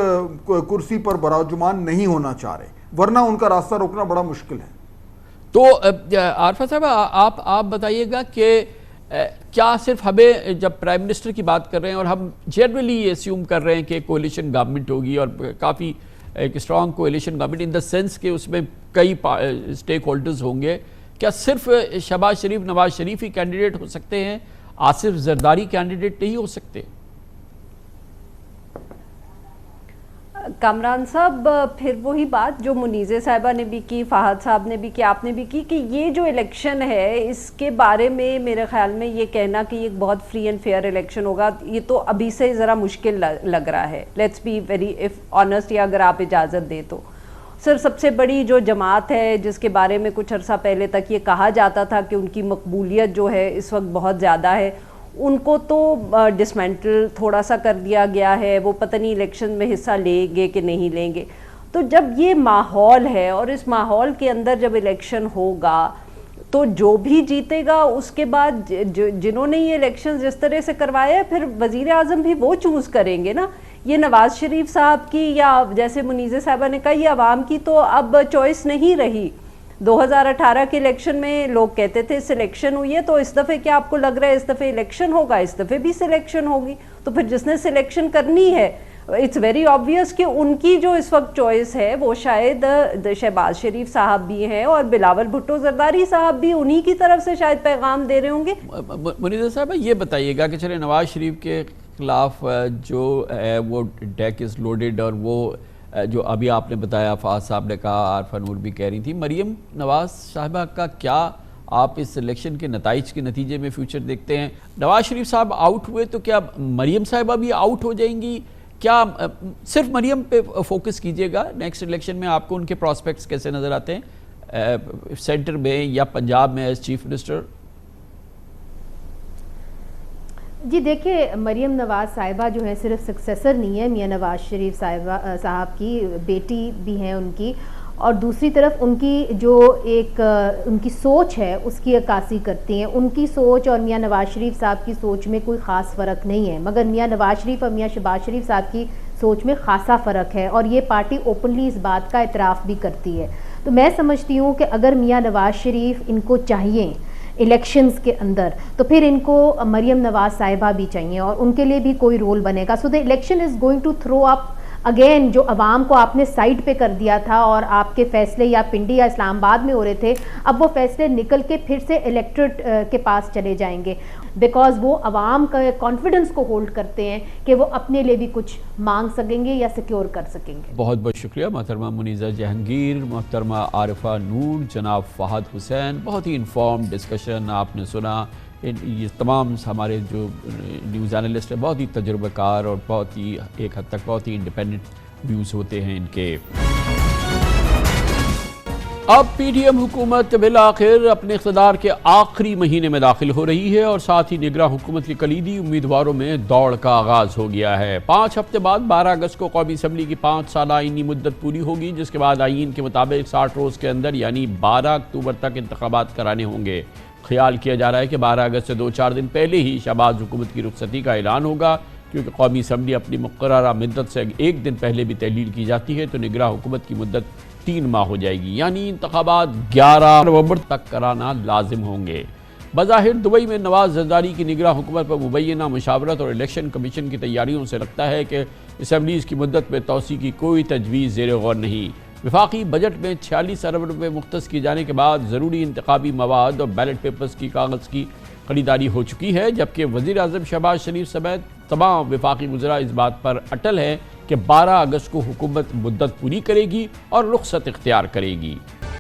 کرسی پر براجمان نہیں ہونا چاہ رہے، ورنہ ان کا راستہ روکنا بڑا مشکل ہے۔ تو عارفہ صاحب آپ بتائیے گا کہ کیا صرف ہمیں جب پرائم منسٹر کی بات کر رہے ہیں اور ہم جنرلی یہ اسیوم کر رہے ہیں کہ کولیشن گورنمنٹ ہوگی اور کافی ایک strong coalition government in the sense کہ اس میں کئی اسٹیک ہولڈرز ہوں گے، کیا صرف شہباز شریف نواز شریف ہی کینڈیڈیٹ ہو سکتے ہیں؟ آصف زرداری کینڈیڈیٹ نہیں ہو سکتے؟ کامران صاحب، پھر وہی بات جو منیزہ صاحبہ نے بھی کی، فہد صاحب نے بھی کی، آپ نے بھی کی، کہ یہ جو الیکشن ہے اس کے بارے میں میرے خیال میں یہ کہنا کہ یہ بہت فری اینڈ فیئر الیکشن ہوگا، یہ تو ابھی سے ذرا مشکل لگ رہا ہے۔ لیٹس بی ویری آنیسٹ، یا اگر آپ اجازت دیں تو سب سے بڑی جو جماعت ہے جس کے بارے میں کچھ عرصہ پہلے تک یہ کہا جاتا تھا کہ ان کی مقبولیت جو ہے اس وقت بہت زیادہ ہے، ان کو تو ڈسمینٹل تھوڑا سا کر دیا گیا ہے، وہ پتہ نہیں الیکشن میں حصہ لیں گے کہ نہیں لیں گے۔ تو جب یہ ماحول ہے اور اس ماحول کے اندر جب الیکشن ہوگا تو جو بھی جیتے گا اس کے بعد جنہوں نے یہ الیکشن جس طرح سے کروایا ہے پھر وزیر اعظم بھی وہ چوز کریں گے نا۔ یہ نواز شریف صاحب کی یا جیسے منیزہ صاحبہ نے کہا یہ عوام کی تو اب چوائس نہیں رہی۔ 2018 کے الیکشن میں لوگ کہتے تھے سلیکشن ہوئی ہے، تو اس دفعہ کیا آپ کو لگ رہا ہے اس دفعہ الیکشن ہوگا؟ اس دفعہ بھی سلیکشن ہوگی، تو پھر جس نے سلیکشن کرنی ہے اٹس ویری آبویس کہ ان کی جو اس وقت چوائس ہے وہ شاید شہباز شریف صاحب بھی ہیں اور بلاول بھٹو زرداری صاحب بھی انہی کی طرف سے شاید پیغام دے رہے ہوں گے۔ منیزہ صاحب یہ بتائیے گا کہ چلے نواز شریف کے خلاف جو ہے وہ ڈیک از لوڈڈ، اور وہ جو ابھی آپ نے بتایا، فہد صاحب نے کہا، عارفہ نور بھی کہہ رہی تھی، مریم نواز صاحبہ کا کیا آپ اس الیکشن کے نتائج کے نتیجے میں فیوچر دیکھتے ہیں؟ نواز شریف صاحب آؤٹ ہوئے تو کیا مریم صاحبہ بھی آؤٹ ہو جائیں گی، کیا صرف مریم پہ فوکس کیجیے گا، نیکسٹ الیکشن میں آپ کو ان کے پراسپیکٹس کیسے نظر آتے ہیں سینٹر میں یا پنجاب میں ایز چیف منسٹر؟ جی دیکھیں، مریم نواز صاحبہ جو ہے صرف سکسیسر نہیں ہے میاں نواز شریف صاحب کی، بیٹی بھی ہیں ان کی، اور دوسری طرف ان کی جو ایک ان کی سوچ ہے اس کی عکاسی کرتی ہیں. ان کی سوچ اور میاں نواز شریف صاحب کی سوچ میں کوئی خاص فرق نہیں ہے، مگر میاں نواز شریف اور میاں شہباز شریف صاحب کی سوچ میں خاصا فرق ہے، اور یہ پارٹی اوپنلی اس بات کا اعتراف بھی کرتی ہے. تو میں سمجھتی ہوں کہ اگر میاں نواز شریف ان کو چاہیے الیکشنز کے اندر، تو پھر ان کو مریم نواز صاحبہ بھی چاہیے، اور ان کے لیے بھی کوئی رول بنے گا. So the election is going to throw up again, جو عوام کو آپ نے سائڈ پہ کر دیا تھا اور آپ کے فیصلے یا پنڈی یا اسلام آباد میں ہو رہے تھے، اب وہ فیصلے نکل کے پھر سے الیکٹریٹ کے پاس چلے جائیں گے، بیکاز وہ عوام کا کانفیڈنس کو ہولڈ کرتے ہیں کہ وہ اپنے لیے بھی کچھ مانگ سکیں گے یا سیکیور کر سکیں گے. بہت بہت شکریہ محترمہ منیزہ جہانگیر، محترمہ عارفہ نور، جناب فہد حسین. بہت ہی انفارم ڈسکشن آپ نے سنا. یہ تمام ہمارے جو نیوز اینالسٹ ہیں بہت ہی تجربہ کار اور بہت ہی ایک حد تک بہت ہی انڈیپینڈنٹ ویوز ہوتے ہیں ان کے. اب پی ڈی ایم حکومت بالآخر اپنے اقتدار کے آخری مہینے میں داخل ہو رہی ہے، اور ساتھ ہی نگراں حکومت کے کلیدی امیدواروں میں دوڑ کا آغاز ہو گیا ہے. 5 ہفتے بعد 12 اگست کو قومی اسمبلی کی 5 سالہ آئینی مدت پوری ہوگی، جس کے بعد آئین کے مطابق 60 روز کے اندر یعنی 12 اکتوبر تک انتخابات کرانے ہوں گے. خیال کیا جا رہا ہے کہ 12 اگست سے 2-4 دن پہلے ہی شہباز حکومت کی رخصتی کا اعلان ہوگا، کیونکہ قومی اسمبلی اپنی مقررہ مدت سے ایک دن پہلے بھی تحلیل کی جاتی ہے، تو نگراں حکومت کی مدت 3 ماہ ہو جائے گی، یعنی انتخابات 11 نومبر تک کرانا لازم ہوں گے. بظاہر دبئی میں نواز زرداری کی نگراں حکومت پر مبینہ مشاورت اور الیکشن کمیشن کی تیاریوں سے لگتا ہے کہ اسمبلیز کی مدت میں توسیع کی کوئی تجویز زیر غور نہیں. وفاقی بجٹ میں 46 ارب روپے مختص کیے جانے کے بعد ضروری انتخابی مواد اور بیلٹ پیپرز کی کاغذ کی خریداری ہو چکی ہے، جبکہ وزیر اعظم شہباز شریف سمیت تمام وفاقی وزراء اس بات پر اٹل ہیں کہ 12 اگست کو حکومت مدت پوری کرے گی اور رخصت اختیار کرے گی.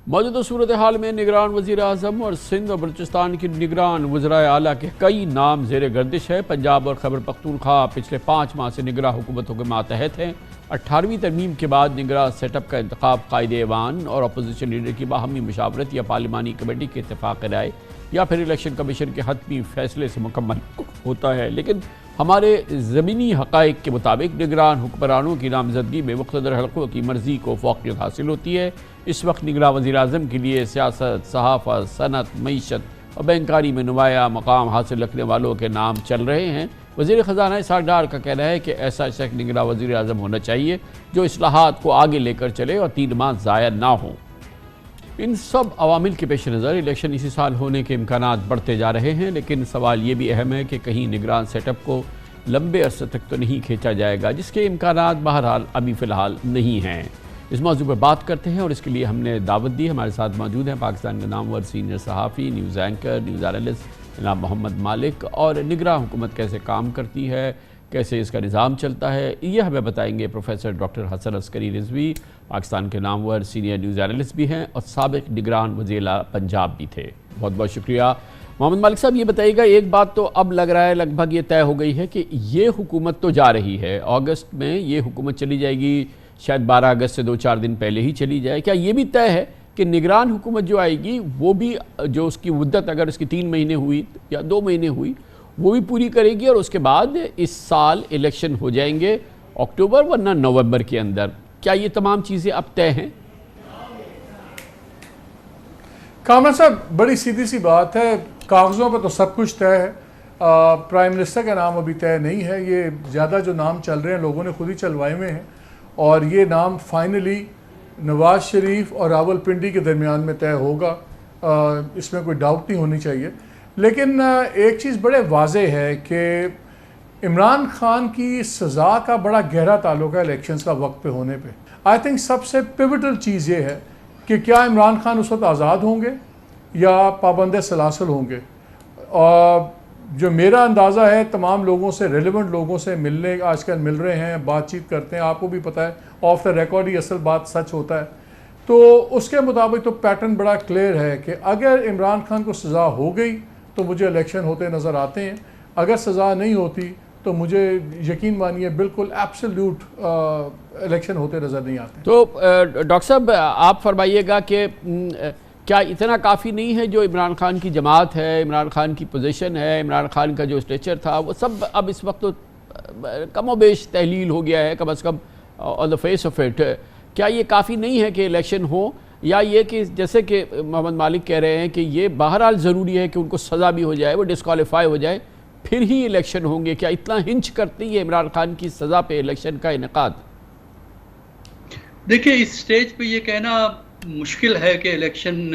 موجودہ صورتحال میں نگران وزیر اعظم اور سندھ اور بلوچستان کی نگران وزرائے اعلیٰ کے کئی نام زیر گردش ہے. پنجاب اور خیبر پختونخوا پچھلے 5 ماہ سے نگراں حکومتوں کے ماتحت ہیں. 18ویں ترمیم کے بعد نگراں سیٹ اپ کا انتخاب قائد ایوان اور اپوزیشن لیڈر کی باہمی مشاورت یا پارلیمانی کمیٹی کے اتفاق رائے یا پھر الیکشن کمیشن کے حتمی فیصلے سے مکمل ہوتا ہے. لیکن ہمارے زمینی حقائق کے مطابق نگران حکمرانوں کی نامزدگی میں مقتدر حلقوں کی مرضی کو فوقیت حاصل ہوتی ہے. اس وقت نگراں وزیر اعظم کے لیے سیاست، صحافت، صنعت، معیشت اور بینکاری میں نمایاں مقام حاصل رکھنے والوں کے نام چل رہے ہیں. وزیر خزانہ اسحاق ڈار کا کہنا ہے کہ ایسا شخص نگراں وزیر اعظم ہونا چاہیے جو اصلاحات کو آگے لے کر چلے اور 3 ماہ ضائع نہ ہوں. ان سب عوامل کے پیش نظر الیکشن اسی سال ہونے کے امکانات بڑھتے جا رہے ہیں، لیکن سوال یہ بھی اہم ہے کہ کہیں نگران سیٹ اپ کو لمبے عرصے تک تو نہیں کھینچا جائے گا، جس کے امکانات بہرحال ابھی فی الحال نہیں ہیں. اس موضوع پر بات کرتے ہیں اور اس کے لیے ہم نے دعوت دی. ہمارے ساتھ موجود ہیں پاکستان کے نامور سینئر صحافی، نیوز اینکر، نیوز اینالسٹ جناب محمد مالک، اور نگراں حکومت کیسے کام کرتی ہے، کیسے اس کا نظام چلتا ہے، یہ ہمیں بتائیں گے پروفیسر ڈاکٹر حسن عسکری رضوی، پاکستان کے نامور سینئر نیوز اینالسٹ بھی ہیں اور سابق نگران وزیر اعلیٰ پنجاب بھی تھے. بہت بہت شکریہ. محمد مالک صاحب، یہ بتائیے گا، ایک بات تو اب لگ رہا ہے لگ بھگ یہ طے ہو گئی ہے کہ یہ حکومت تو جا رہی ہے، اگست میں یہ حکومت چلی جائے گی، شاید 12 اگست سے 2-4 دن پہلے ہی چلی جائے. کیا یہ بھی طے ہے کہ نگران حکومت جو آئے گی وہ بھی جو اس کی مدت اگر اس کی 3 مہینے ہوئی یا 2 مہینے ہوئی وہ بھی پوری کرے گی، اور اس کے بعد اس سال الیکشن ہو جائیں گے اکتوبر ورنہ نومبر کے اندر؟ کیا یہ تمام چیزیں اب طے ہیں؟ کامران صاحب، بڑی سیدھی سی بات ہے، کاغذوں پہ تو سب کچھ طے ہے. پرائم منسٹر کا نام ابھی طے نہیں ہے. یہ زیادہ جو نام چل رہے ہیں لوگوں نے خود ہی چلوائے ہوئے ہیں، اور یہ نام فائنلی نواز شریف اور راول پنڈی کے درمیان میں طے ہوگا. اس میں کوئی ڈاؤٹ نہیں ہونی چاہیے. لیکن ایک چیز بڑے واضح ہے کہ عمران خان کی سزا کا بڑا گہرا تعلق ہے الیکشنز کا وقت پہ ہونے پہ. آئی تھنک سب سے پیوٹل چیز یہ ہے کہ کیا عمران خان اس وقت آزاد ہوں گے یا پابند سلاسل ہوں گے. اور جو میرا اندازہ ہے تمام لوگوں سے، ریلیونٹ لوگوں سے ملنے آج کل مل رہے ہیں، بات چیت کرتے ہیں، آپ کو بھی پتہ ہے آف دا ریکارڈ ہی اصل بات سچ ہوتا ہے. تو اس کے مطابق تو پیٹرن بڑا کلیئر ہے کہ اگر عمران خان کو سزا ہو گئی تو مجھے الیکشن ہوتے نظر آتے ہیں، اگر سزا نہیں ہوتی تو مجھے یقین مانیے بالکل ایبسلیوٹ الیکشن ہوتے نظر نہیں آتے. تو ڈاکٹر صاحب آپ فرمائیے گا کہ کیا اتنا کافی نہیں ہے جو عمران خان کی جماعت ہے, عمران خان کی پوزیشن ہے, عمران خان کا جو اسٹیچر تھا, وہ سب اب اس وقت تو کم و بیش تحلیل ہو گیا ہے کم از کم آن دا فیس آف اٹ. کیا یہ کافی نہیں ہے کہ الیکشن ہو, یا یہ کہ جیسے کہ محمد مالک کہہ رہے ہیں کہ یہ بہرحال ضروری ہے کہ ان کو سزا بھی ہو جائے, وہ ڈسکوالیفائی ہو جائے, پھر ہی الیکشن ہوں گے؟ کیا اتنا ہنچ کرتی ہے عمران خان کی سزا پہ الیکشن کا انعقاد؟ دیکھیں اس سٹیج پہ یہ کہنا مشکل ہے کہ الیکشن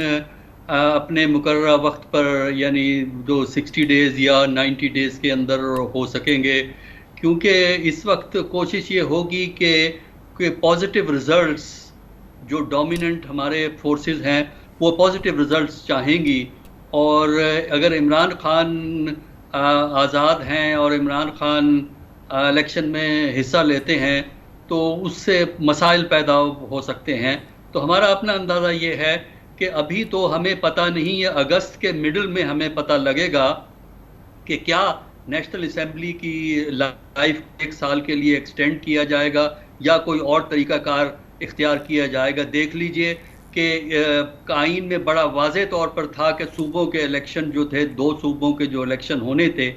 اپنے مقررہ وقت پر یعنی جو 60 ڈیز یا 90 ڈیز کے اندر ہو سکیں گے, کیونکہ اس وقت کوشش یہ ہوگی کہ پازیٹیو رزلٹس جو ڈومیننٹ ہمارے فورسز ہیں وہ پازیٹیو رزلٹس چاہیں گی, اور اگر عمران خان آزاد ہیں اور عمران خان الیکشن میں حصہ لیتے ہیں تو اس سے مسائل پیدا ہو سکتے ہیں. تو ہمارا اپنا اندازہ یہ ہے کہ ابھی تو ہمیں پتہ نہیں ہے, اگست کے مڈل میں ہمیں پتہ لگے گا کہ کیا نیشنل اسمبلی کی لائف 1 سال کے لیے ایکسٹینڈ کیا جائے گا یا کوئی اور طریقہ کار اختیار کیا جائے گا. دیکھ لیجئے کہ آئین میں بڑا واضح طور پر تھا کہ صوبوں کے الیکشن جو تھے, 2 صوبوں کے جو الیکشن ہونے تھے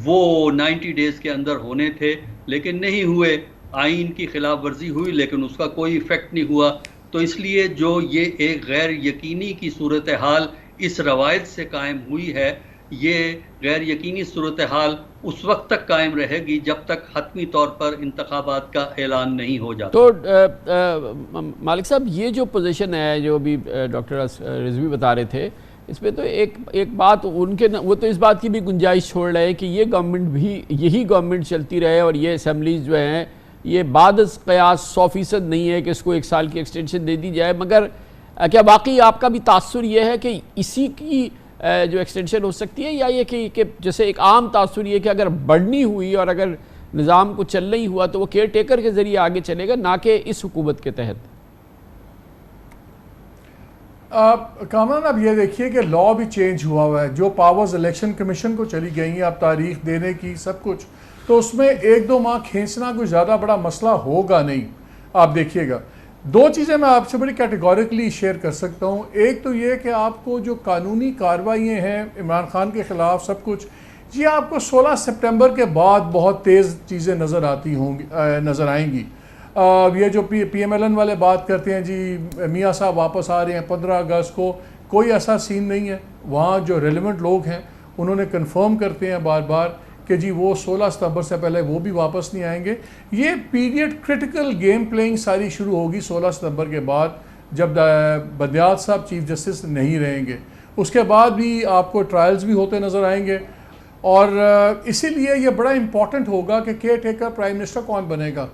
وہ 90 ڈیز کے اندر ہونے تھے, لیکن نہیں ہوئے. آئین کی خلاف ورزی ہوئی لیکن اس کا کوئی ایفیکٹ نہیں ہوا. تو اس لیے جو یہ ایک غیر یقینی کی صورتحال اس روایت سے قائم ہوئی ہے, یہ غیر یقینی صورتحال اس وقت تک قائم رہے گی جب تک حتمی طور پر انتخابات کا اعلان نہیں ہو جاتا. تو مالک صاحب یہ جو پوزیشن ہے جو ابھی ڈاکٹر رضوی بتا رہے تھے, اس پہ تو ایک بات ان کے وہ تو اس بات کی بھی گنجائش چھوڑ رہے ہیں کہ یہ گورنمنٹ بھی یہی گورنمنٹ چلتی رہے اور یہ اسمبلیز جو ہیں یہ بعد از قیاس 100% نہیں ہے کہ اس کو 1 سال کی ایکسٹینشن دے دی جائے. مگر کیا باقی آپ کا بھی تاثر یہ ہے کہ اسی کی جو ایکسٹینشن ہو سکتی ہے, یا یہ کہ جیسے ایک عام تاثر یہ کہ اگر بڑھنی ہوئی اور اگر نظام کو چلنا ہی ہوا تو وہ کیئر ٹیکر کے ذریعے آگے چلے گا, نہ کہ اس حکومت کے تحت؟ کامران اب یہ دیکھیے کہ لا بھی چینج ہوا ہے, جو پاورز الیکشن کمیشن کو چلی گئی ہیں اب تاریخ دینے کی سب کچھ, تو اس میں 1-2 ماہ کھینچنا کوئی زیادہ بڑا مسئلہ ہوگا نہیں. آپ دیکھیے گا 2 چیزیں میں آپ سے بڑی کیٹیگوریکلی شیئر کر سکتا ہوں. ایک تو یہ کہ آپ کو جو قانونی کارروائیاں ہیں عمران خان کے خلاف سب کچھ, یہ آپ کو 16 سپٹمبر کے بعد بہت تیز چیزیں نظر آئیں گی. یہ جو پی ایم ایل این والے بات کرتے ہیں جی میاں صاحب واپس آ رہے ہیں 15 اگست کو, کوئی ایسا سین نہیں ہے. وہاں جو ریلیونٹ لوگ ہیں انہوں نے کنفرم کرتے ہیں بار بار کہ جی وہ 16 ستمبر سے پہلے وہ بھی واپس نہیں آئیں گے. یہ پیریڈ کرٹیکل گیم پلینگ ساری شروع ہوگی 16 ستمبر کے بعد, جب بدیات صاحب چیف جسٹس نہیں رہیں گے. اس کے بعد بھی آپ کو ٹرائلز بھی ہوتے نظر آئیں گے, اور اسی لیے یہ بڑا امپورٹنٹ ہوگا کہ کیئر ٹیکر پرائم منسٹر کون بنے گا,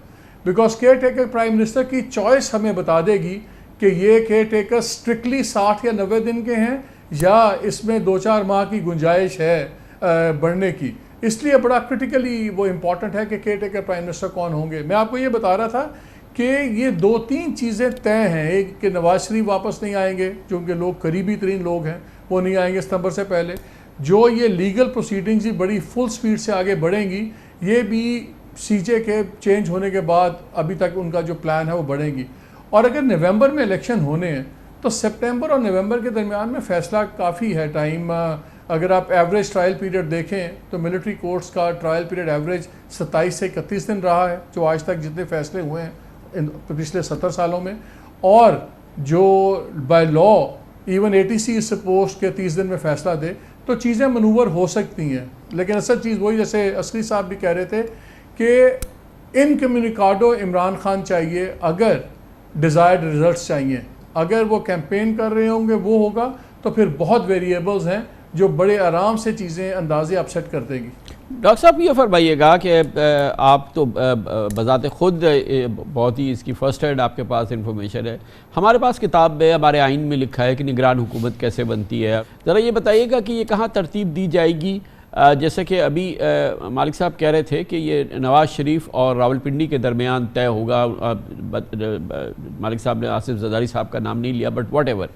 because caretaker prime minister کی چوائس ہمیں بتا دے گی کہ یہ کیئر ٹیکر اسٹرکٹلی 60 یا 90 دن کے ہیں یا اس میں 2-4 ماہ کی گنجائش ہے بڑھنے کی. اس لیے بڑا کرٹیکلی وہ امپورٹنٹ ہے کہ کیئر ٹیکر پرائم منسٹر کون ہوں گے. میں آپ کو یہ بتا رہا تھا کہ یہ 2-3 چیزیں طے ہیں. ایک کہ نواز شریف واپس نہیں آئیں گے, جو ان کے لوگ قریبی ترین لوگ ہیں وہ نہیں آئیں گے ستمبر سے پہلے. جو یہ لیگل پروسیڈنگز بڑی فل سپیڈ سے آگے بڑھیں گی, یہ بھی سی جے کے چینج ہونے کے بعد ابھی تک ان کا جو پلان ہے وہ بڑھیں گی. اور اگر نومبر میں الیکشن ہونے ہیں تو سپٹمبر اور نومبر کے درمیان میں فیصلہ کافی ہے ٹائم. اگر آپ ایوریج ٹرائل پیریڈ دیکھیں تو ملٹری کورٹس کا ٹرائل پیریڈ ایوریج 27 سے 31 دن رہا ہے, جو آج تک جتنے فیصلے ہوئے ہیں پچھلے 70 سالوں میں. اور جو by law even ATC is supposed کہ 30 دن میں فیصلہ دے, تو چیزیں منور ہو سکتی ہیں. لیکن اصل چیز وہی جیسے عسکری صاحب بھی کہہ رہے تھے کہ ان کمیونیکاڈو عمران خان چاہیے اگر ڈیزائرڈ ریزلٹس چاہیے. اگر وہ کیمپین کر رہے ہوں گے وہ ہوگا, تو پھر بہت ویریبلز ہیں جو بڑے آرام سے چیزیں اندازے اپسیٹ کر دیں گی. ڈاکٹر صاحب یہ فرمائیے گا کہ آپ تو بذات خود بہت ہی اس کی فرسٹ ہینڈ آپ کے پاس انفارمیشن ہے, ہمارے پاس کتاب میں ہمارے آئین میں لکھا ہے کہ نگران حکومت کیسے بنتی ہے. ذرا یہ بتائیے گا کہ یہ کہاں ترتیب دی جائے گی؟ جیسے کہ ابھی مالک صاحب کہہ رہے تھے کہ یہ نواز شریف اور راولپنڈی کے درمیان طے ہوگا. مالک صاحب نے آصف زرداری صاحب کا نام نہیں لیا, بٹ واٹ ایور,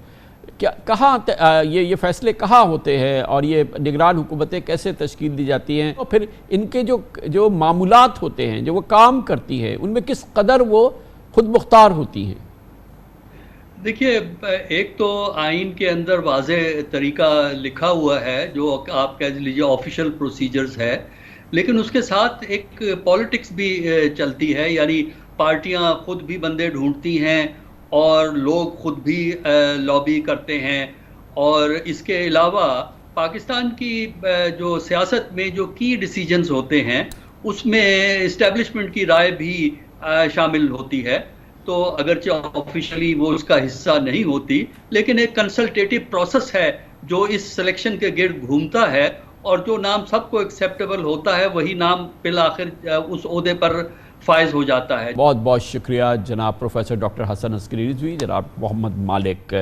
کہاں یہ فیصلے کہاں ہوتے ہیں اور یہ نگران حکومتیں کیسے تشکیل دی جاتی ہیں اور پھر ان کے جو معمولات ہوتے ہیں جو وہ کام کرتی ہیں ان میں کس قدر وہ خود مختار ہوتی ہیں؟ دیکھیے، ایک تو آئین کے اندر واضح طریقہ لکھا ہوا ہے جو آپ کہہ لیجیے آفیشیل پروسیجرز ہے، لیکن اس کے ساتھ ایک پالیٹکس بھی چلتی ہے، یعنی پارٹیاں خود بھی بندے ڈھونڈتی ہیں اور لوگ خود بھی لابی کرتے ہیں، اور اس کے علاوہ پاکستان کی جو سیاست میں جو کی ڈیسیجنز ہوتے ہیں اس میں اسٹیبلشمنٹ کی رائے بھی شامل ہوتی ہے، تو اگرچہ آفیشلی وہ اس کا حصہ نہیں ہوتی لیکن ایک کنسلٹیٹیو پروسیس ہے جو اس سلیکشن کے گرد گھومتا ہے، اور جو نام سب کو ایکسیپٹیبل ہوتا ہے وہی نام بالآخر اس عہدے پر فائز ہو جاتا ہے۔ بہت بہت شکریہ جناب پروفیسر ڈاکٹر حسن عسکری رضوی، جناب محمد مالک